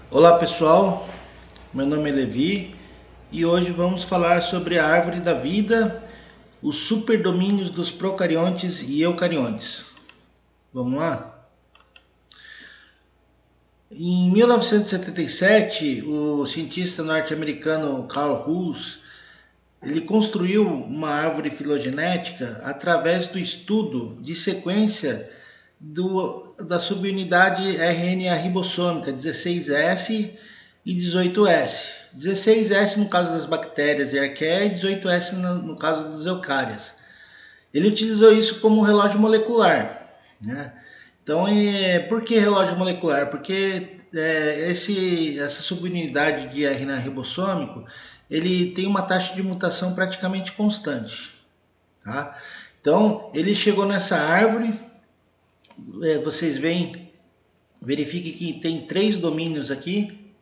Olá pessoal, meu nome é Levi e hoje vamos falar sobre a árvore da vida, os superdomínios dos procariontes e eucariontes. Vamos lá? Em 1977, o cientista norte-americano Carl Huss ele construiu uma árvore filogenética através do estudo de sequência da subunidade RNA ribossômica 16S e 18S. 16S no caso das bactérias e arqueias e 18S no caso das eucárias. Ele utilizou isso como relógio molecular, né? Então, por que relógio molecular? Porque essa subunidade de RNA ribossômico ele tem uma taxa de mutação praticamente constante, tá? Então, ele chegou nessa árvore, vocês veem, verifique que tem 3 domínios aqui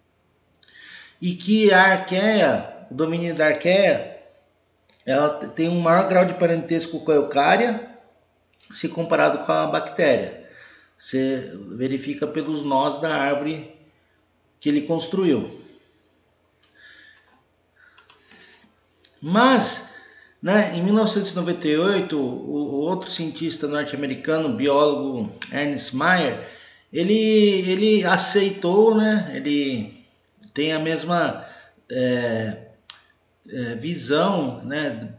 e que a arqueia, o domínio da arqueia, ela tem um maior grau de parentesco com a eucária se comparado com a bactéria. Você verifica pelos nós da árvore que ele construiu. Mas, né, em 1998, o outro cientista norte-americano, biólogo Ernst Mayr, ele aceitou, né, ele tem a mesma visão, né,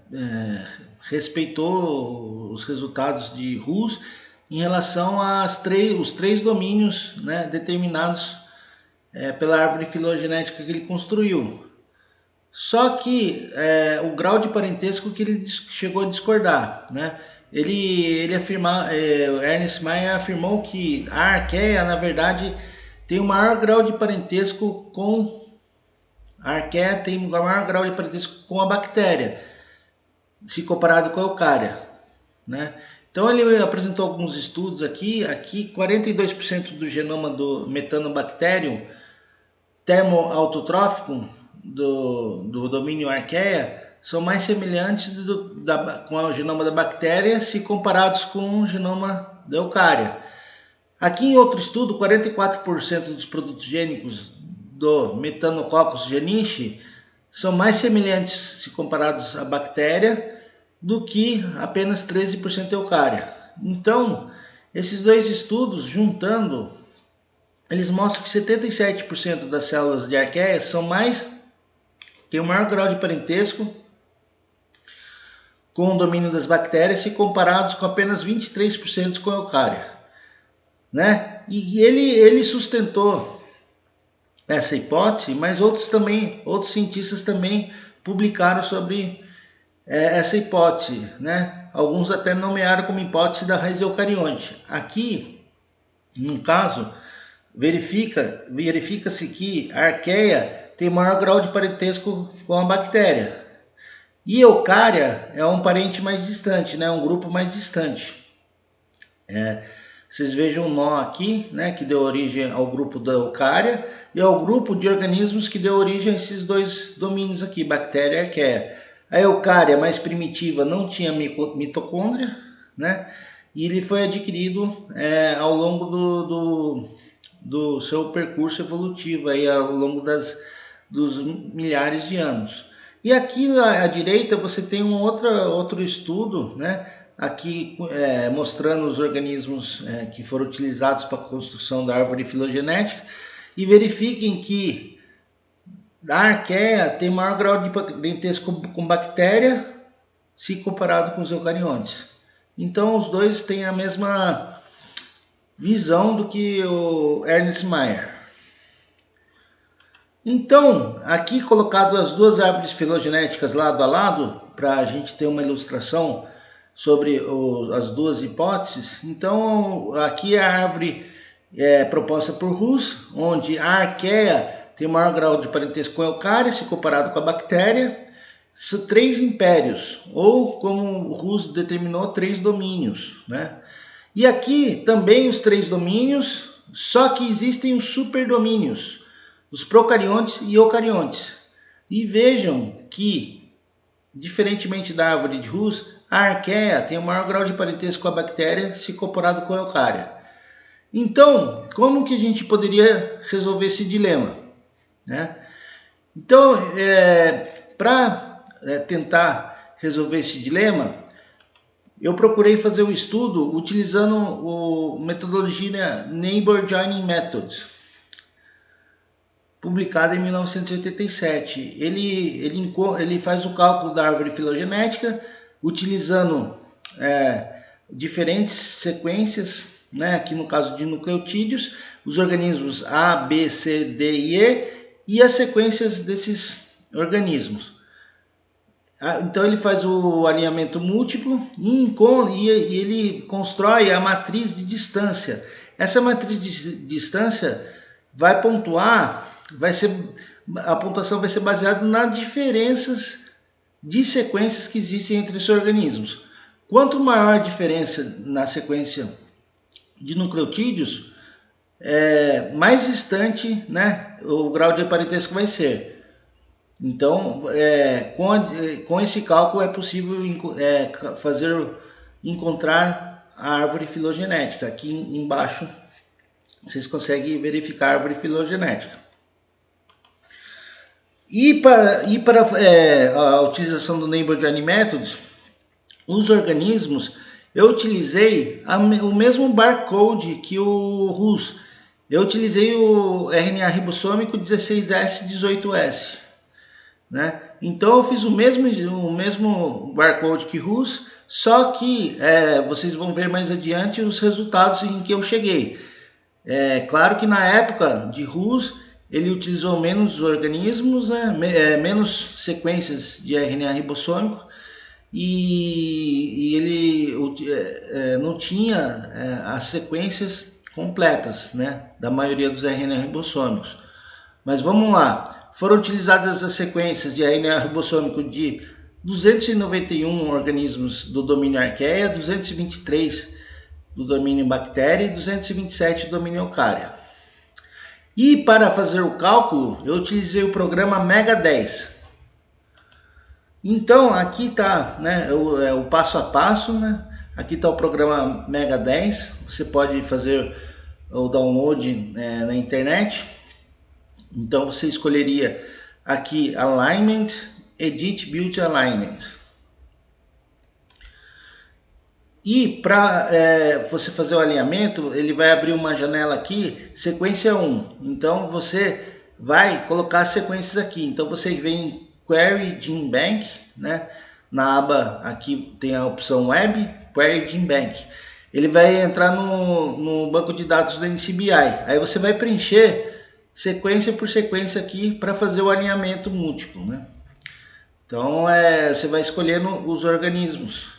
respeitou os resultados de Huss em relação os três domínios, né, determinados pela árvore filogenética que ele construiu. Só que o grau de parentesco que ele chegou a discordar, né? Ernest Mayr afirmou que a arqueia, na verdade, tem o maior grau de parentesco com a arqueia tem o maior grau de parentesco com a bactéria, se comparado com a eucária, né? Então ele apresentou alguns estudos aqui 42% do genoma do Metanobacterium termoautotrófico do domínio arqueia são mais semelhantes com o genoma da bactéria se comparados com o genoma da eucária. Aqui em outro estudo, 44% dos produtos gênicos do Metanococcus genichi são mais semelhantes se comparados à bactéria do que apenas 13% eucária. Então, esses dois estudos juntando, eles mostram que 77% das células de arqueia têm o maior grau de parentesco com o domínio das bactérias se comparados com apenas 23% com a eucária, né? E ele sustentou essa hipótese, mas outros cientistas também publicaram sobre essa hipótese, né? Alguns até nomearam como hipótese da raiz eucarionte. Aqui, no caso, verifica-se que a arqueia tem maior grau de parentesco com a bactéria. E eucária é um parente mais distante, né? Um grupo mais distante. Vocês vejam o nó aqui, né? Que deu origem ao grupo da eucária e ao grupo de organismos que deu origem a esses dois domínios aqui, bactéria e arqueia. A eucária mais primitiva não tinha mitocôndria, né? E ele foi adquirido ao longo do seu percurso evolutivo, aí, ao longo dos milhares de anos. E aqui à direita você tem outro estudo, né? Aqui mostrando os organismos que foram utilizados para a construção da árvore filogenética, e verifiquem que a arqueia tem maior grau de parentesco com bactéria se comparado com os eucariontes. Então os dois têm a mesma visão do que o Ernst Mayr. Então, aqui colocado as duas árvores filogenéticas lado a lado, para a gente ter uma ilustração sobre as duas hipóteses. Então, aqui a árvore proposta por Huss, onde a arqueia tem maior grau de parentesco com a eucária, se comparado com a bactéria. São 3 impérios, ou como Huss determinou, 3 domínios, né? E aqui também os 3 domínios, só que existem os superdomínios, os procariontes e eucariontes. E vejam que, diferentemente da árvore de Huss, a arqueia tem o maior grau de parentesco com a bactéria se comparado com a eucária. Então, como que a gente poderia resolver esse dilema, né? Então, para tentar resolver esse dilema, eu procurei fazer o estudo utilizando a metodologia Neighbor Joining Methods, publicada em 1987. Ele faz o cálculo da árvore filogenética utilizando diferentes sequências, né? Aqui no caso de nucleotídeos, os organismos A, B, C, D e as sequências desses organismos. Então ele faz o alinhamento múltiplo e ele constrói a matriz de distância. Essa matriz de distância vai pontuar, a pontuação vai ser baseada nas diferenças de sequências que existem entre os organismos. Quanto maior a diferença na sequência de nucleotídeos, mais distante, né, o grau de parentesco vai ser. Então, com esse cálculo é possível encontrar a árvore filogenética. Aqui embaixo vocês conseguem verificar a árvore filogenética. E para a utilização do Neighbor Joining Methods, os organismos, eu utilizei o mesmo barcode que o RUS. Eu utilizei o RNA ribossômico 16S18S. Né? Então eu fiz o mesmo barcode que RUS, só que vocês vão ver mais adiante os resultados em que eu cheguei. Claro que na época de RUS ele utilizou menos organismos, né? Menos sequências de RNA ribossômico e ele não tinha as sequências completas, né? Da maioria dos RNA ribossômicos. Mas vamos lá. Foram utilizadas as sequências de RNA ribossômico de 291 organismos do domínio Archaea, 223 do domínio Bactéria e 227 do domínio Eukarya. E para fazer o cálculo, eu utilizei o programa Mega10. Então, aqui está, né, o passo a passo, né? Aqui está o programa Mega10. Você pode fazer o download na internet. Então você escolheria aqui Alignment, Edit Build Alignment. E para você fazer o alinhamento, ele vai abrir uma janela aqui, sequência 1. Então você vai colocar as sequências aqui. Então você vem em Query Gene Bank, né? Na aba aqui tem a opção Web, Query Gene Bank. Ele vai entrar no banco de dados do NCBI. Aí você vai preencher sequência por sequência aqui para fazer o alinhamento múltiplo, né? Então você vai escolhendo os organismos.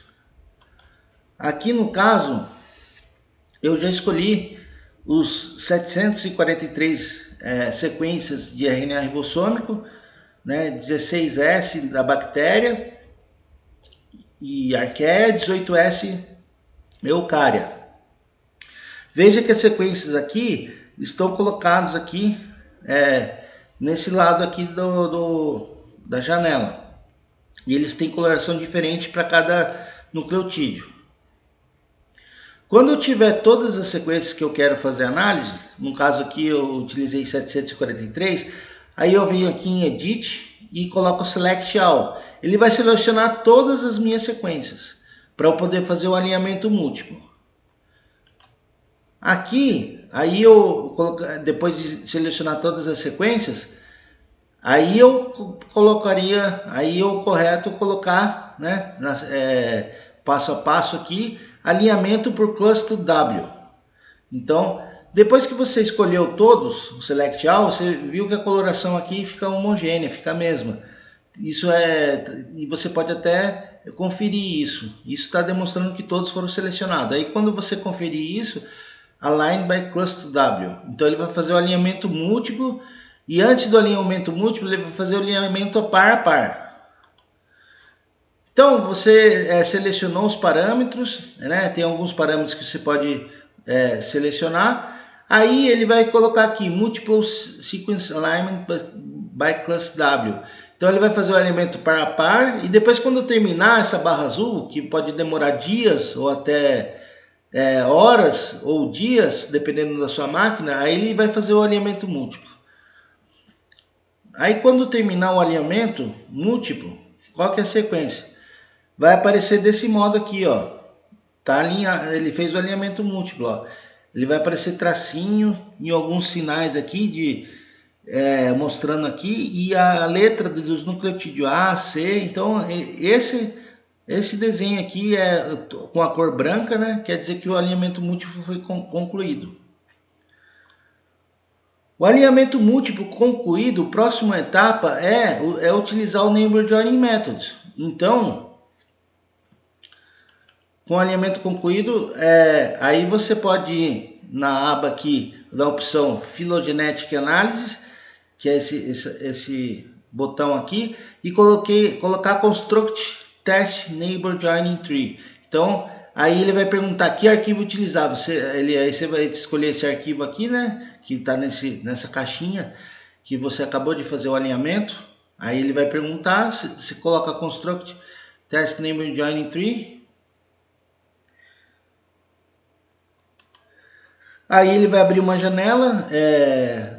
Aqui no caso eu já escolhi os 743 sequências de RNA ribossômico, né? 16S da bactéria e Archaea, 18S Eukarya. Veja que as sequências aqui estão colocados aqui nesse lado aqui da janela. E eles têm coloração diferente para cada nucleotídeo. Quando eu tiver todas as sequências que eu quero fazer análise, no caso aqui eu utilizei 743, aí eu venho aqui em Edit e coloco Select All. Ele vai selecionar todas as minhas sequências para eu poder fazer o alinhamento múltiplo. Aqui, aí depois de selecionar todas as sequências, aí eu colocaria, aí o correto colocar, né, passo a passo aqui, alinhamento por cluster W. Então, depois que você escolheu todos, o Select All, você viu que a coloração aqui fica homogênea, fica a mesma. Isso e você pode até conferir isso. Isso está demonstrando que todos foram selecionados. Aí quando você conferir isso, Align by Cluster W. Então ele vai fazer o alinhamento múltiplo e antes do alinhamento múltiplo ele vai fazer o alinhamento par a par. Então você selecionou os parâmetros, né? Tem alguns parâmetros que você pode selecionar. Aí ele vai colocar aqui Multiple Sequence Alignment by Cluster W. Então ele vai fazer o alinhamento par a par e depois quando terminar essa barra azul, que pode demorar dias ou até horas ou dias, dependendo da sua máquina, aí ele vai fazer o alinhamento múltiplo. Aí quando terminar o alinhamento múltiplo, qual que é a sequência? Vai aparecer desse modo aqui, ó. Tá alinhado, ele fez o alinhamento múltiplo, ó. Ele vai aparecer tracinho e alguns sinais aqui mostrando aqui, e a letra dos nucleotídeos A, C. Então esse desenho aqui com a cor branca, né? Quer dizer que o alinhamento múltiplo foi concluído. O alinhamento múltiplo concluído, a próxima etapa é utilizar o Neighbor Joining Method. Então, com o alinhamento concluído, aí você pode ir na aba aqui da opção Phylogenetic Analysis, que é esse botão aqui, e colocar Construct Test Neighbor Joining Tree. Então, aí ele vai perguntar que arquivo utilizar. Aí você vai escolher esse arquivo aqui, né? Que está nessa caixinha que você acabou de fazer o alinhamento. Aí ele vai perguntar, se coloca Construct Test Neighbor Joining Tree. Aí ele vai abrir uma janela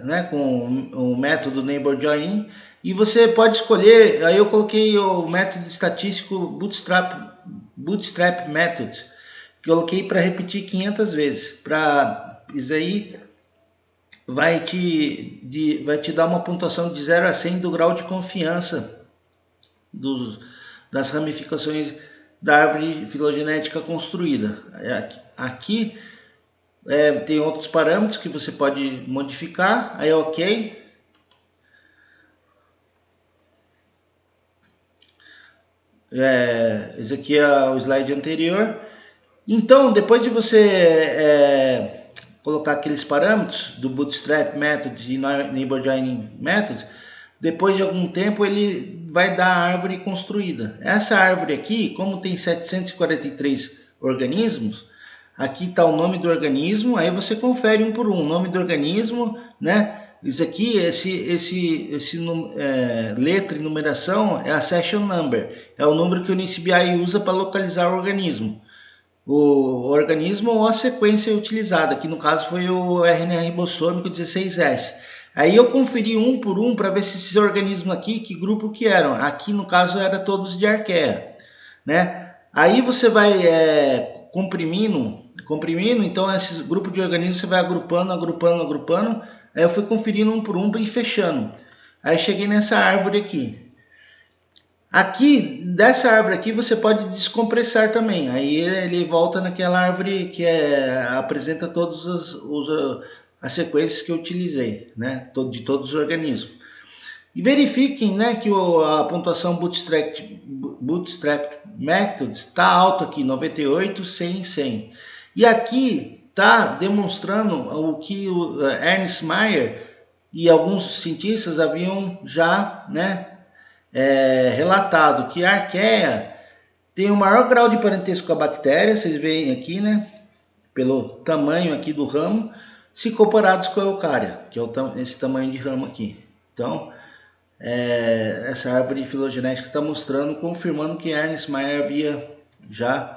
né, com o método Neighbor Join, e você pode escolher. Aí eu coloquei o método estatístico Bootstrap Method, que eu coloquei para repetir 500 vezes. Para isso aí vai te dar uma pontuação de 0 a 100 do grau de confiança das ramificações da árvore filogenética construída. Aqui tem outros parâmetros que você pode modificar. Aí ok. Esse aqui é o slide anterior. Então, depois de você colocar aqueles parâmetros do Bootstrap Method e Neighbor Joining Method, depois de algum tempo ele vai dar a árvore construída. Essa árvore aqui, como tem 743 organismos, aqui está o nome do organismo, aí você confere um por um. O nome do organismo, né? Isso aqui, letra e numeração é a Session Number. É o número que o NCBI usa para localizar o organismo. O organismo ou a sequência utilizada, que no caso foi o RNA ribossômico 16S. Aí eu conferi um por um para ver se esses organismos aqui, que grupo que eram. Aqui no caso era todos de Archaea, né? Aí você vai comprimindo, então esse grupo de organismos você vai agrupando. Aí eu fui conferindo um por um e fechando. Aí cheguei nessa árvore aqui. Aqui, dessa árvore aqui, você pode descompressar também. Aí ele volta naquela árvore que apresenta todas as sequências que eu utilizei, né? De todos os organismos. E verifiquem, né, que a pontuação Bootstrap Method está alta aqui, 98, 100, 100. E aqui está demonstrando o que o Ernst Mayr e alguns cientistas haviam já, né, relatado, que a Archaea tem o maior grau de parentesco com a bactéria. Vocês veem aqui, né, pelo tamanho aqui do ramo, se comparados com a Eucária, que é esse tamanho de ramo aqui. Então, essa árvore filogenética está mostrando, confirmando que Ernst Mayr havia já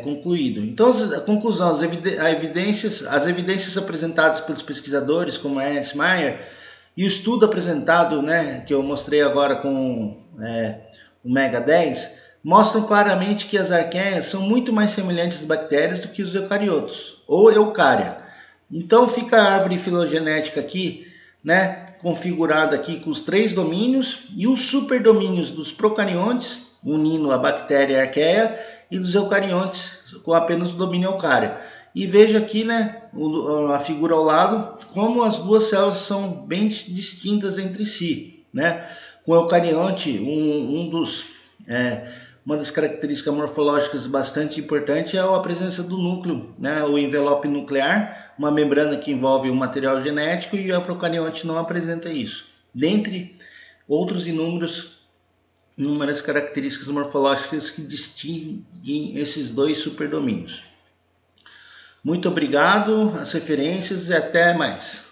concluído. Então, a conclusão, as evidências apresentadas pelos pesquisadores, como Ernst Mayr, e o estudo apresentado, né, que eu mostrei agora com o Mega 10, mostram claramente que as arqueias são muito mais semelhantes às bactérias do que os eucariotos, ou Eucária. Então fica a árvore filogenética aqui, né, configurada aqui com os 3 domínios e os superdomínios dos procariontes, unindo a bactéria e a arqueia, e dos eucariontes com apenas o domínio Eucária. E veja aqui, né, a figura ao lado, como as duas células são bem distintas entre si, né? Com o eucarionte, uma das características morfológicas bastante importante é a presença do núcleo, né? O envelope nuclear, uma membrana que envolve o material genético, e o procarionte não apresenta isso. Dentre outros inúmeras características morfológicas que distinguem esses dois superdomínios. Muito obrigado, as referências e até mais.